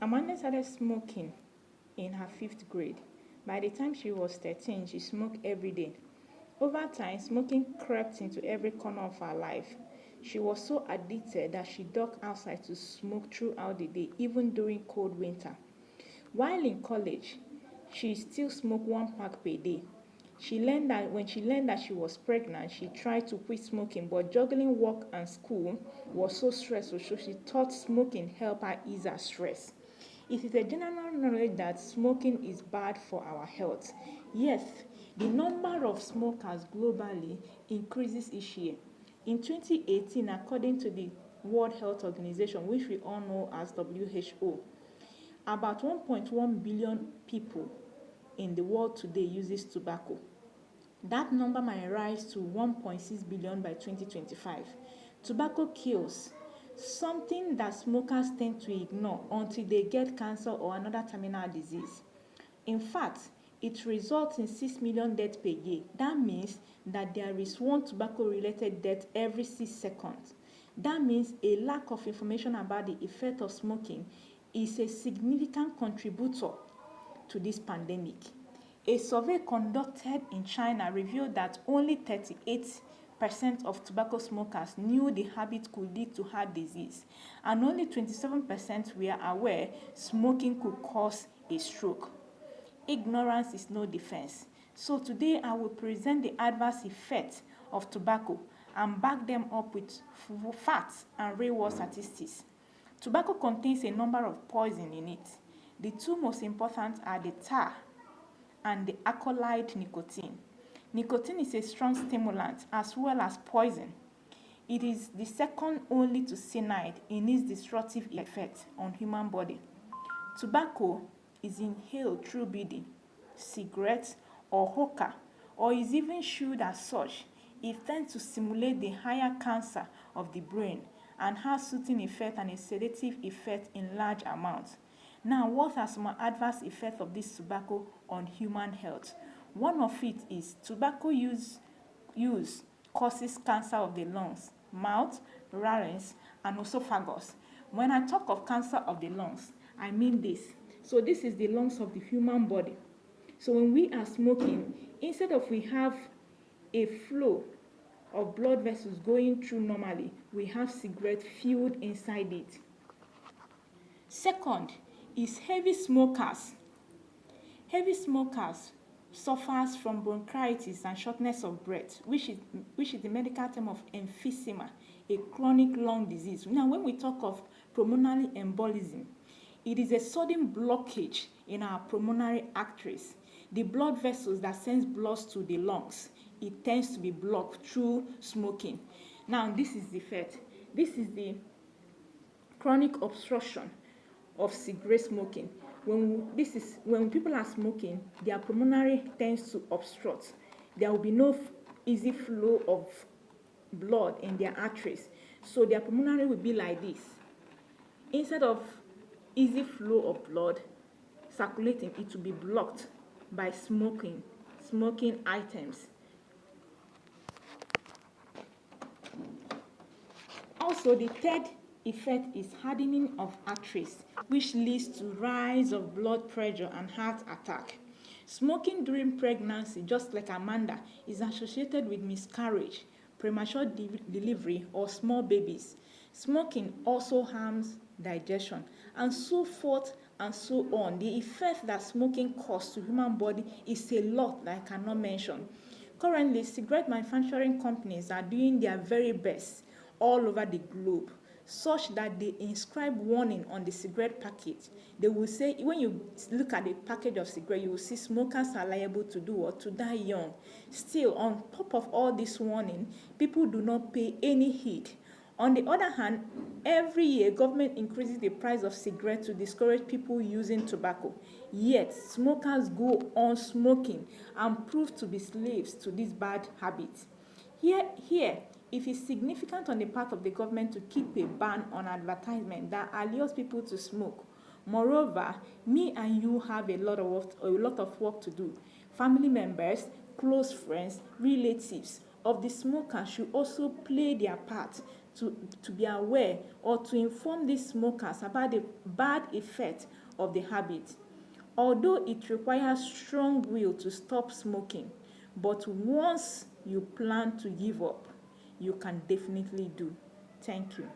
Amanda started smoking in her 5th grade. By the time she was 13, she smoked every day. Over time, smoking crept into every corner of her life. She was so addicted that she ducked outside to smoke throughout the day, even during cold winter. While in college, she still smoked 1 pack per day. She learned that when she learned that she was pregnant, she tried to quit smoking, but juggling work and school was so stressful, so she thought smoking helped her ease her stress. It is a general knowledge that smoking is bad for our health. Yes, the number of smokers globally increases each year. In 2018, according to the World Health Organization, which we all know as WHO, about 1.1 billion people in the world today uses tobacco. That number might rise to 1.6 billion by 2025. Tobacco kills, something that smokers tend to ignore until they get cancer or another terminal disease. In fact, it results in 6 million deaths per year. That means that there is one tobacco-related death every 6 seconds. That means a lack of information about the effect of smoking is a significant contributor to this pandemic. A survey conducted in China revealed that only 38% of tobacco smokers knew the habit could lead to heart disease, and only 27% were aware smoking could cause a stroke. Ignorance is no defense. So today I will present the adverse effects of tobacco and back them up with facts and real-world statistics. Tobacco contains a number of poisons in it. The two most important are the tar and the alkaloid nicotine. Nicotine is a strong stimulant as well as poison. It is the second only to cyanide in its destructive effect on human body. Tobacco is inhaled through breathing, cigarettes, or hookah, or is even chewed as such. It tends to stimulate the higher cancer of the brain and has soothing effect and a sedative effect in large amounts. Now, what are some adverse effects of this tobacco on human health? One of it is tobacco use causes cancer of the lungs, mouth, larynx, and esophagus. When I talk of cancer of the lungs, I mean this. So this is the lungs of the human body. So when we are smoking, instead of we have a flow of blood vessels going through normally, we have cigarette filled inside it. Second is heavy smokers. Heavy smokers suffers from bronchitis and shortness of breath, which is the medical term of emphysema, a chronic lung disease. Now, when we talk of pulmonary embolism, it is a sudden blockage in our pulmonary arteries, the blood vessels that sends blood to the lungs. It tends to be blocked through smoking. Now, this is the effect. This is the chronic obstruction of cigarette smoking. When people are smoking, their pulmonary tends to obstruct. There will be no easy flow of blood in their arteries. So their pulmonary will be like this. Instead of easy flow of blood circulating, it will be blocked by smoking items. Also, the third effect is hardening of arteries, which leads to rise of blood pressure and heart attack. Smoking during pregnancy, just like Amanda, is associated with miscarriage, premature delivery, or small babies. Smoking also harms digestion, and so forth and so on. The effect that smoking causes to human body is a lot that I cannot mention. Currently, cigarette manufacturing companies are doing their very best all over the globe, such that they inscribe warning on the cigarette package. They will say, when you look at the package of cigarette, you will see smokers are liable to do or to die young. Still, on top of all this warning, people do not pay any heed. On the other hand, every year government increases the price of cigarettes to discourage people using tobacco. Yet smokers go on smoking and prove to be slaves to this bad habit. Here, it is significant on the part of the government to keep a ban on advertisement that allures people to smoke. Moreover, me and you have a lot of work to do. Family members, close friends, relatives of the smoker should also play their part to be aware or to inform these smokers about the bad effect of the habit. Although it requires strong will to stop smoking, but once you plan to give up, you can definitely do. Thank you.